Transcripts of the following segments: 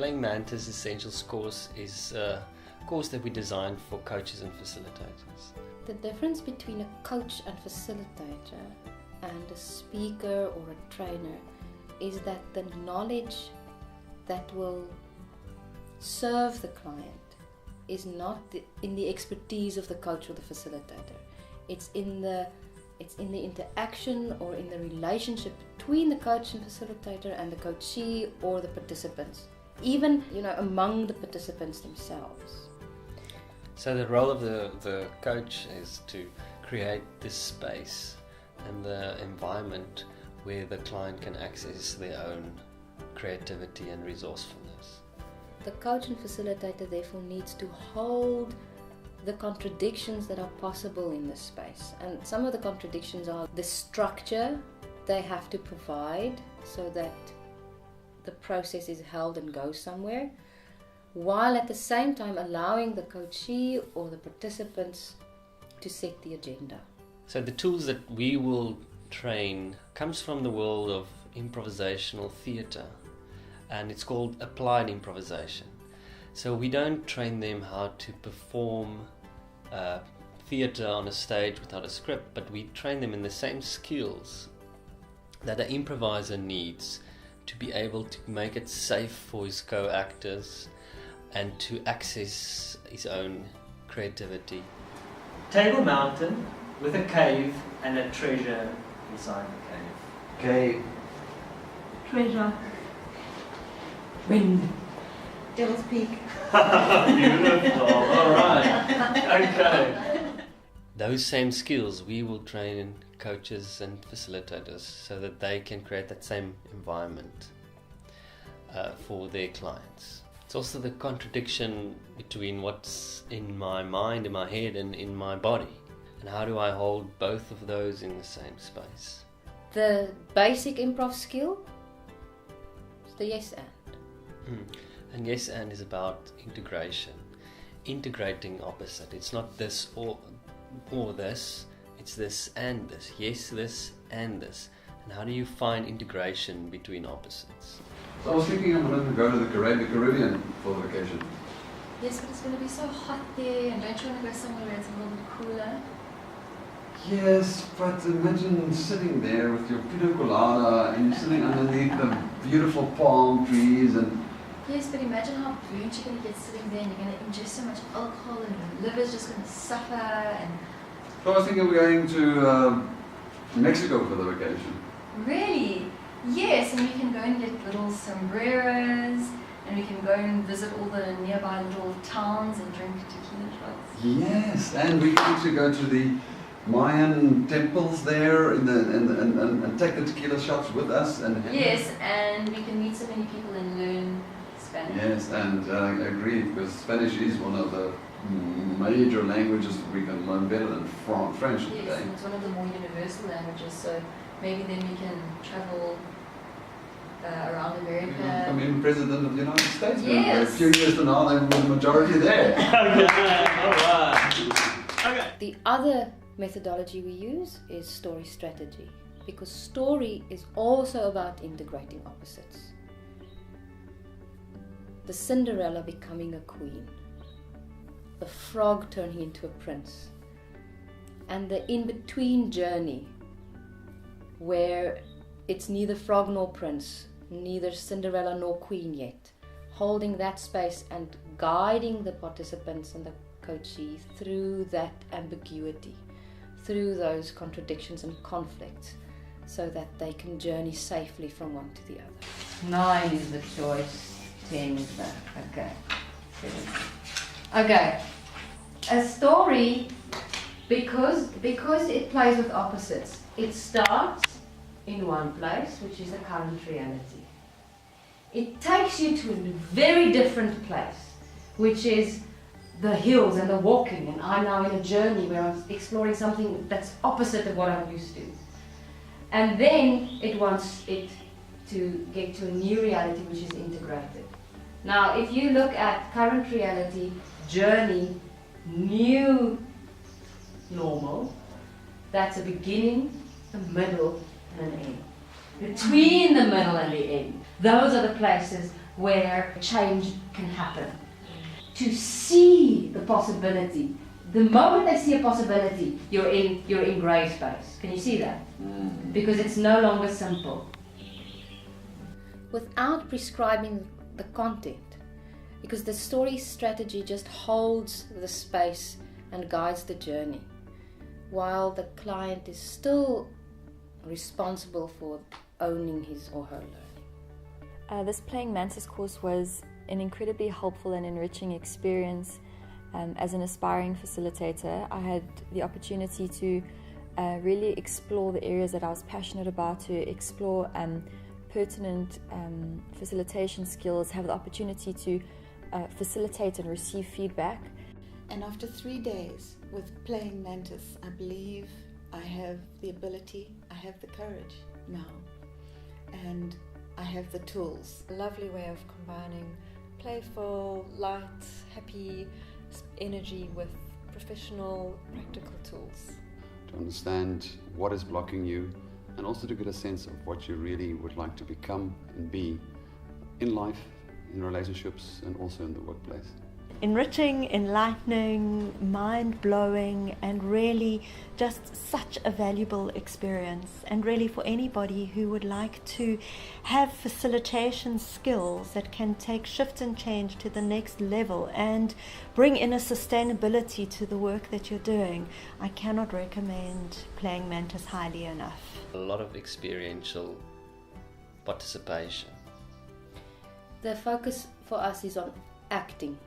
Playing Mantis Essentials course is a course that we designed for coaches and facilitators. The difference between a coach and facilitator and a speaker or a trainer is that the knowledge that will serve the client is not in the expertise of the coach or the facilitator. It's in the interaction or in the relationship between the coach and facilitator and the coachee or the participants, even among the participants themselves. So the role of the coach is to create this space and the environment where the client can access their own creativity and resourcefulness. The coach and facilitator therefore needs to hold the contradictions that are possible in this space. And some of the contradictions are the structure they have to provide so that the process is held and goes somewhere, while at the same time allowing the coachee or the participants to set the agenda. So the tools that we will train comes from the world of improvisational theatre, and it's called Applied Improvisation. So we don't train them how to perform theatre on a stage without a script, but we train them in the same skills that an improviser needs to be able to make it safe for his co-actors and to access his own creativity. Table Mountain with a cave and a treasure inside the cave. Cave. Treasure. Wind. Devil's Peak. Beautiful. All right. Okay. Those same skills we will train coaches and facilitators so that they can create that same environment for their clients. It's also the contradiction between what's in my mind, in my head, and in my body. And how do I hold both of those in the same space? The basic improv skill is the yes and. And yes and is about integration, integrating opposite. It's not this or this, it's this and this. Yes, this and this. And how do you find integration between opposites? So I was thinking I'm going to go to the Caribbean for vacation. Yes, but it's going to be so hot there, and don't you want to go somewhere where it's a little bit cooler? Yes, but imagine sitting there with your pina colada and you're sitting underneath the beautiful palm trees and... Yes, but imagine how burnt you're going to get sitting there, and you're going to ingest so much alcohol and your liver's just going to suffer. And So I was thinking we're going to Mexico for the vacation. really, yes, and we can go and get little sombreros, and we can go and visit all the nearby little towns and drink tequila shots. Yes, and we can actually go to the Mayan temples there and take the tequila shots with us. And Yes, and we can meet so many people and learn Spanish. Yes, and I agree, because Spanish is one of the major languages that we can learn better than French Yes, today. and it's one of the more universal languages, so maybe then we can travel around America. I mean, President of the United States. Yes. A few years from now, there will be the majority there. Okay. All right. Okay. The other methodology we use is story strategy, because story is also about integrating opposites. The Cinderella becoming a queen, the frog turning into a prince, and the in-between journey where it's neither frog nor prince, neither Cinderella nor queen yet, holding that space and guiding the participants and the coachee through that ambiguity, through those contradictions and conflicts, so that they can journey safely from one to the other. 9 is the choice, 10 is the, okay. 7. Okay, a story, because it plays with opposites, it starts in one place, which is the current reality. It takes you to a very different place, which is the hills and the walking, and I'm now in a journey where I'm exploring something that's opposite of what I'm used to. And then it wants it to get to a new reality which is integrated. Now, if you look at current reality, journey, new normal, that's a beginning, a middle, and an end. Between the middle and the end, those are the places where change can happen. To see the possibility. The moment they see a possibility, you're in grey space. Can you see that? Because it's no longer simple. Without prescribing the content, because the story strategy just holds the space and guides the journey, while the client is still responsible for owning his or her learning. This Playing Mantis course was an incredibly helpful and enriching experience. As an aspiring facilitator, I had the opportunity to really explore the areas that I was passionate about, to explore pertinent facilitation skills, have the opportunity to facilitate and receive feedback. And after 3 days with Playing Mantis, I believe I have the ability, I have the courage now, and I have the tools. A lovely way of combining playful, light, happy energy with professional, practical tools. To understand what is blocking you, and also to get a sense of what you really would like to become and be in life, in relationships, and also in the workplace. Enriching, enlightening, mind-blowing, and really just such a valuable experience. And really for anybody who would like to have facilitation skills that can take shift and change to the next level and bring in a sustainability to the work that you're doing, I cannot recommend Playing Mantis highly enough. A lot of experiential participation. The focus for us is on acting.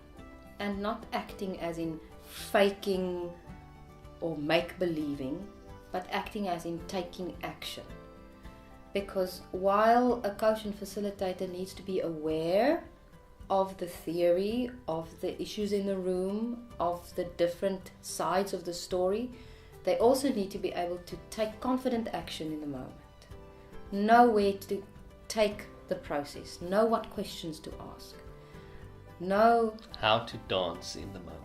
And not acting as in faking or make-believing, but acting as in taking action. Because while a coach and facilitator needs to be aware of the theory, of the issues in the room, of the different sides of the story, they also need to be able to take confident action in the moment. Know where to take the process, know what questions to ask. Know how to dance in the moment.